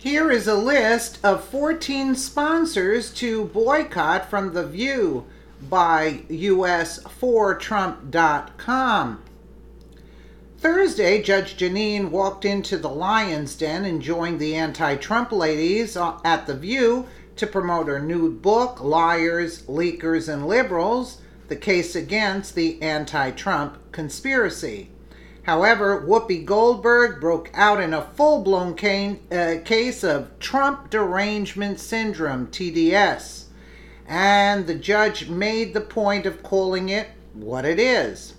Here is a list of 14 sponsors to boycott from The View by us4trump.com. Thursday, Judge Jeanine walked into the Lion's Den and joined the anti-Trump ladies at The View to promote her new book, Liars, Leakers, and Liberals, the case against the anti-Trump conspiracy. However, Whoopi Goldberg broke out in a full-blown case of Trump derangement syndrome, TDS, and the judge made the point of calling it what it is.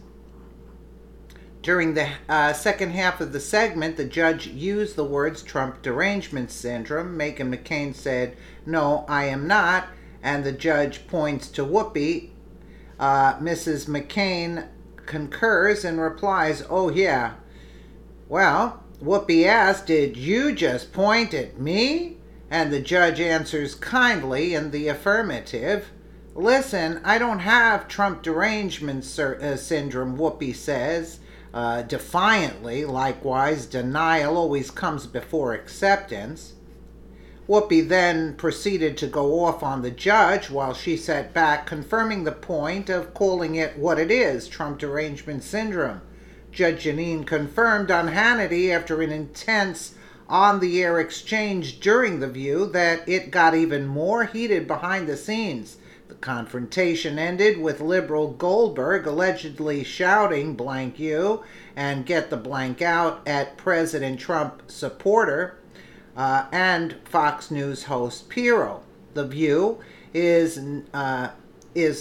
During the second half of the segment, the judge used the words Trump derangement syndrome. Meghan McCain said, "No, I am not," and the judge points to Whoopi. Mrs. McCain concurs and replies, "Oh yeah." Well, Whoopi asked, "Did you just point at me?" And the judge answers kindly in the affirmative. "Listen, I don't have Trump derangement syndrome," Whoopi says, defiantly. Likewise, denial always comes before acceptance. Whoopi then proceeded to go off on the judge while she sat back, confirming the point of calling it what it is, Trump derangement syndrome. Judge Jeanine confirmed on Hannity after an intense on-the-air exchange during The View that it got even more heated behind the scenes. The confrontation ended with liberal Goldberg allegedly shouting blank you and get the blank out at President Trump supporter and Fox News host Pirro. The View is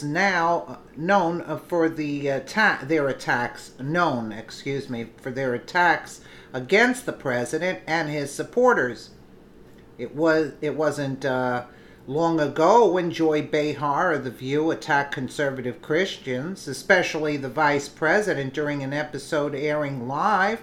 now known for their attacks against the president and his supporters. It wasn't long ago when Joy Behar of The View attacked conservative Christians, especially the vice president, during an episode airing live.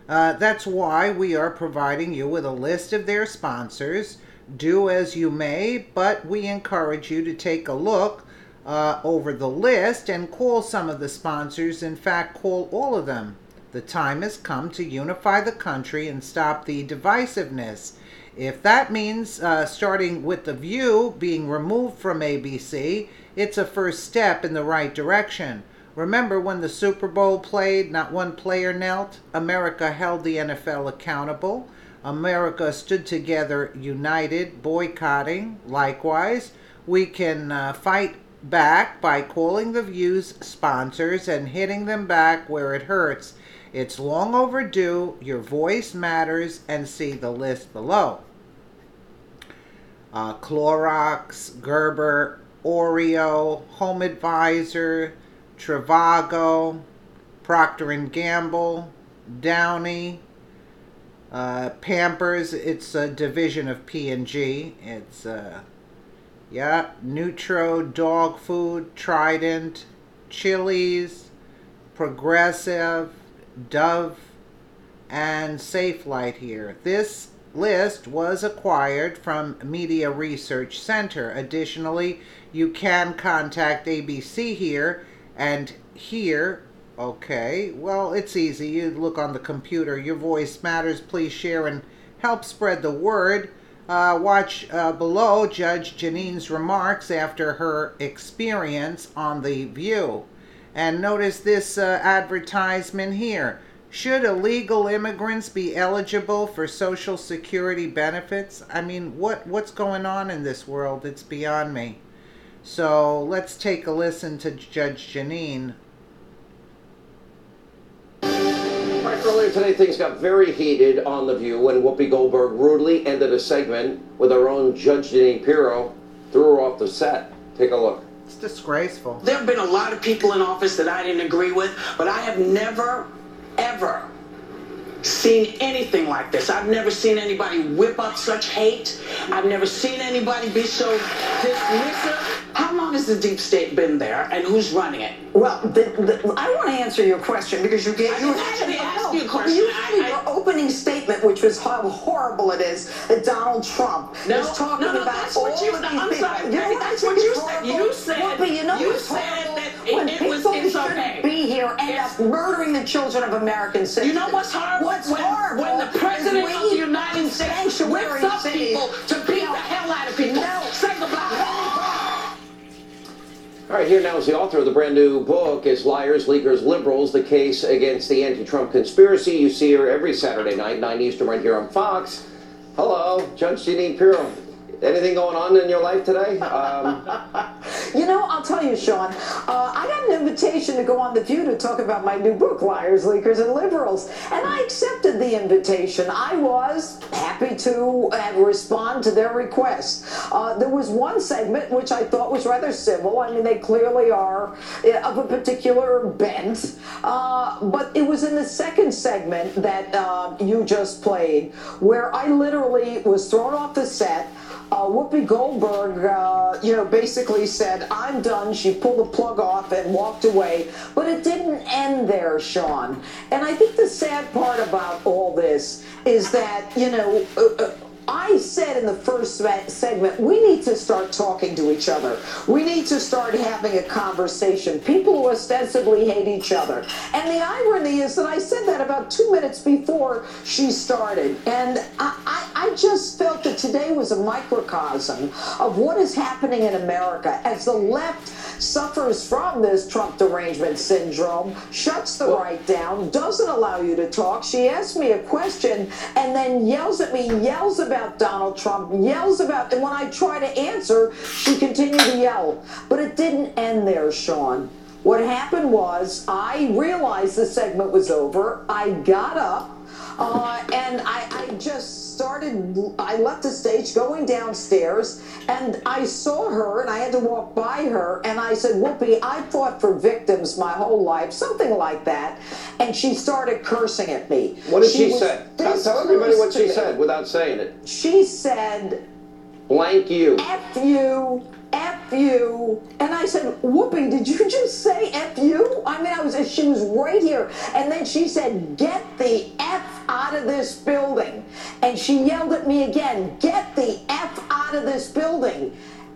That's why we are providing you with a list of their sponsors. Do as you may, but we encourage you to take a look over the list and call some of the sponsors. In fact, call all of them. The time has come to unify the country and stop the divisiveness. If that means starting with The View being removed from ABC, it's a first step in the right direction. Remember when the Super Bowl played, not one player knelt? America held the NFL accountable. America stood together, united, boycotting. Likewise, we can fight back by calling The View's sponsors and hitting them back where it hurts. It's long overdue. Your voice matters, and see the list below. Clorox, Gerber, Oreo, Home Advisor, Trivago, Procter & Gamble, Downy, Pampers. It's a division of P&G. It's Nutro, dog food, Trident, Chili's, Progressive, Dove, and Safelite here. This list was acquired from Media Research Center. Additionally, you can contact ABC here and here. Okay, well, it's easy. You look on the computer. Your voice matters. Please share and help spread the word. Watch below Judge Jeanine's remarks after her experience on The View. And notice this advertisement here. Should illegal immigrants be eligible for Social Security benefits? I mean, what's going on in this world? It's beyond me. So let's take a listen to Judge Jeanine. Right, earlier today, things got very heated on The View when Whoopi Goldberg rudely ended a segment with our own Judge Jeanine Pirro, threw her off the set. Take a look. It's disgraceful. There have been a lot of people in office that I didn't agree with, but I have never, ever seen anything like this. I've never seen anybody whip up such hate. I've never seen anybody be so dismissive. How long has the deep state been there, and who's running it? Well, I want to answer your question because you gave. I didn't actually ask you a question. You had your opening statement, which was how horrible it is that Donald Trump is talking about that's what you. I'm sorry. That's what you said. You said. Well, but you know you said that when it people was, who it's shouldn't okay. be here end up murdering the children of American citizens. You know what's horrible? What's when, horrible when the president is of the we United in States sanctuary whips up cities. people to beat the hell out of people. No. Say goodbye. All right, here now is the author of the brand new book, is Liars, Leakers, Liberals, the case against the anti-Trump conspiracy. You see her every Saturday night, 9 Eastern, right here on Fox. Hello, Judge Jeanine Pirro. Anything going on in your life today? You know, I'll tell you, Sean, I got an invitation to go on The View to talk about my new book, Liars, Leakers, and Liberals. And I accepted the invitation. I was happy to respond to their request. There was one segment which I thought was rather civil. I mean, they clearly are of a particular bent. But it was in the second segment that you just played, where I literally was thrown off the set. Whoopi Goldberg, basically said, "I'm done." She pulled the plug off and walked away. But it didn't end there, Sean. And I think the sad part about all this is that, I said in the first segment, we need to start talking to each other. We need to start having a conversation. People who ostensibly hate each other. And the irony is that I said that about 2 minutes before she started. And I just felt that today was a microcosm of what is happening in America as the left suffers from this Trump derangement syndrome, shuts the right down, doesn't allow you to talk. She asked me a question and then yells at me, yells about Donald Trump, yells about, and when I try to answer, she continued to yell. But it didn't end there, Sean. What happened was I realized the segment was over. I got up and I just started, I left the stage going downstairs and I saw her and I had to walk by her and I said, "Whoopi, I fought for victims my whole life," something like that. And she started cursing at me. What did she say? Tell everybody what she said without saying it. She said, "Blank you. F you. F you." And I said, "Whoopi, did you just say F you?" I mean, she was right here. And then she said, "Get the F out of this building." And she yelled at me again, "Get the F out of this building."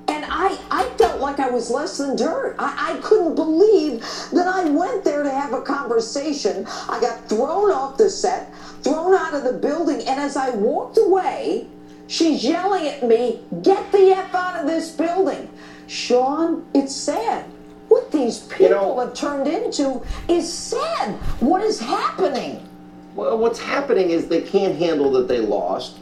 And I felt like I was less than dirt. I couldn't believe that I went there to have a conversation. I got thrown off the set, thrown out of the building. And as I walked away, she's yelling at me, "Get the F out of this building." Sean, it's sad. What these people have turned into is sad. What is happening? Well, what's happening is they can't handle that they lost.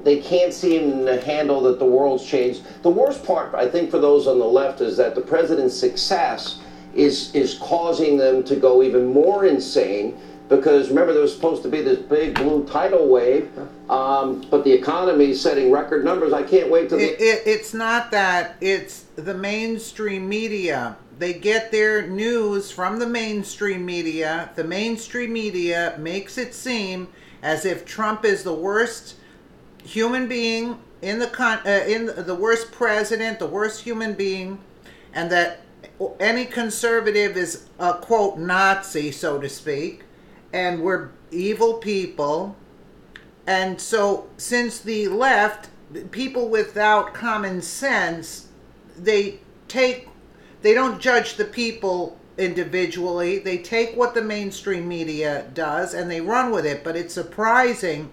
They can't seem to handle that the world's changed. The worst part, I think, for those on the left is that the president's success is causing them to go even more insane. Because remember, there was supposed to be this big blue tidal wave, but the economy is setting record numbers. I can't wait till it's not that. It's the mainstream media. They get their news from the mainstream media. The mainstream media makes it seem as if Trump is the worst human being in the worst president, the worst human being, and that any conservative is a quote Nazi, so to speak. And we're evil people. And so since the left, people without common sense, they don't judge the people individually. They take what the mainstream media does and they run with it. But it's surprising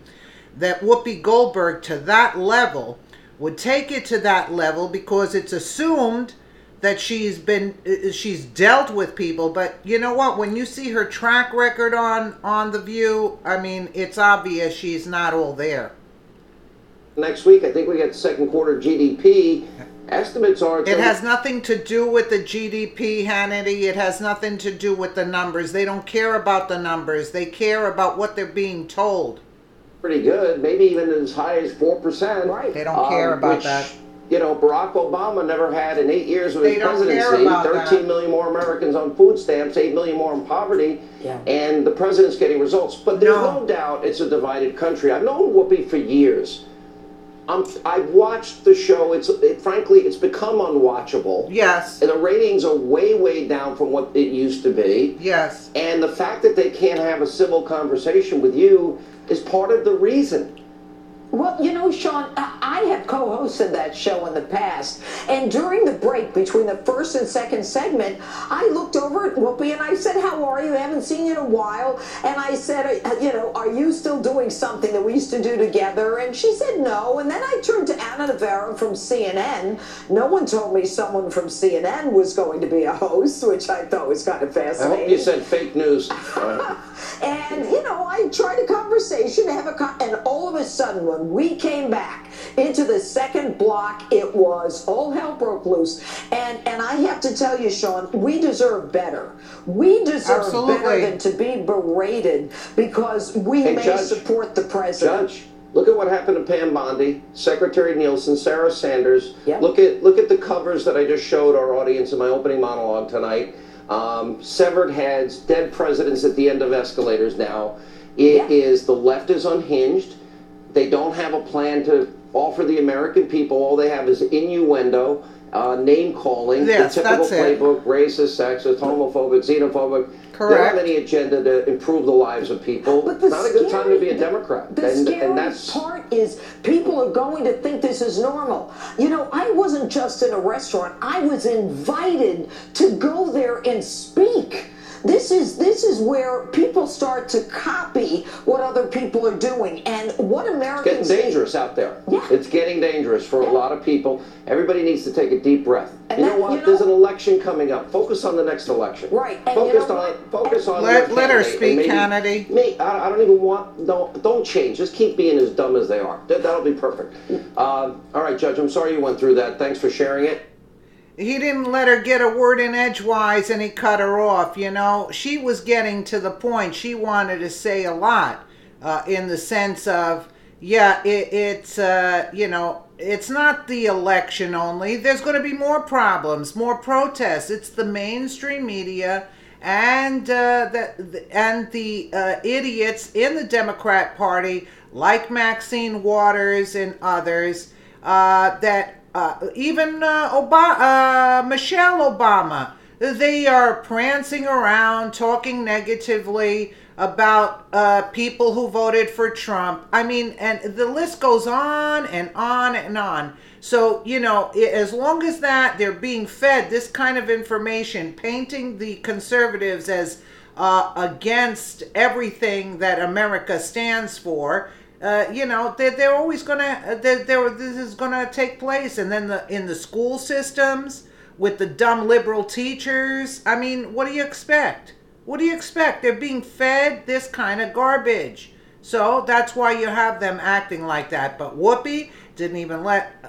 that Whoopi Goldberg to that level would take it to that level, because it's assumed that she's dealt with people. But you know what? When you see her track record on The View, I mean, it's obvious she's not all there. Next week, I think we get second quarter GDP. Estimates are... It has nothing to do with the GDP, Hannity. It has nothing to do with the numbers. They don't care about the numbers. They care about what they're being told. Pretty good. Maybe even as high as 4%. Right. They don't care about that. You know, Barack Obama never had in 8 years of his presidency 13 million more Americans on food stamps, 8 million more in poverty, and the president's getting results. But there's no doubt it's a divided country. I've known Whoopi for years. I've watched the show. Frankly, it's become unwatchable. Yes. And the ratings are way, way down from what it used to be. Yes. And the fact that they can't have a civil conversation with you is part of the reason. Well, you know, Sean, I I have co-hosted that show in the past, and during the break between the first and second segment, I looked over at Whoopi and I said, "How are you? I haven't seen you in a while." And I said, "Are you still doing something that we used to do together?" And she said no. And then I turned to Anna Navarro from CNN. No one told me someone from CNN was going to be a host, which I thought was kind of fascinating. I hope you said fake news. And, I tried a conversation, and all of a sudden, when we came back into the second block, it was all hell broke loose. And I have to tell you, Sean, we deserve better. We deserve better than to be berated because we may support the president. Judge, look at what happened to Pam Bondi, Secretary Nielsen, Sarah Sanders. Yep. Look at the covers that I just showed our audience in my opening monologue tonight. Severed heads, dead presidents at the end of escalators now. It is, the left is unhinged. They don't have a plan to offer the American people. All they have is innuendo, name calling, the typical playbook, racist, sexist, homophobic, xenophobic. Correct. They don't have any agenda to improve the lives of people. But It's not a good time to be a Democrat. The scary part is people are going to think this is normal. I wasn't just in a restaurant. I was invited to go there and speak. This is where people start to copy what other people are doing, and what Americans... It's getting dangerous out there. Yeah. It's getting dangerous for a lot of people. Everybody needs to take a deep breath. And you know what? There's an election coming up. Focus on the next election. Right. And focus on let her speak, Kennedy. I don't even want... Don't change. Just keep being as dumb as they are. That'll be perfect. All right, Judge, I'm sorry you went through that. Thanks for sharing it. He didn't let her get a word in edgewise and he cut her off, She was getting to the point. She wanted to say a lot in the sense of, it's not the election only. There's going to be more problems, more protests. It's the mainstream media and the idiots in the Democrat Party, like Maxine Waters and others, even Michelle Obama, they are prancing around talking negatively about people who voted for Trump. I mean, and the list goes on and on and on. So, as long as that they're being fed this kind of information, painting the conservatives as against everything that America stands for, they're always gonna. This is gonna take place, and then in the school systems with the dumb liberal teachers. I mean, what do you expect? What do you expect? They're being fed this kind of garbage, so that's why you have them acting like that. But Whoopi didn't even let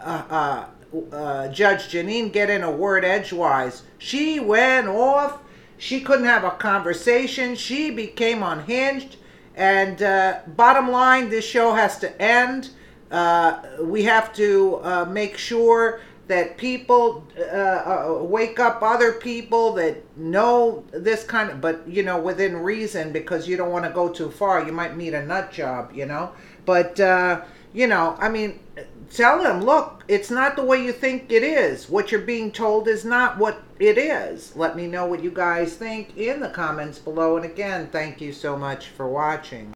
Judge Jeanine get in a word edgewise. She went off. She couldn't have a conversation. She became unhinged. And bottom line, this show has to end. We have to make sure that people wake up other people that know this kind of, but, within reason, because you don't want to go too far. You might meet a nut job, But, I mean, tell them, look, it's not the way you think it is. What you're being told is not what it is. Let me know what you guys think in the comments below. And again, thank you so much for watching.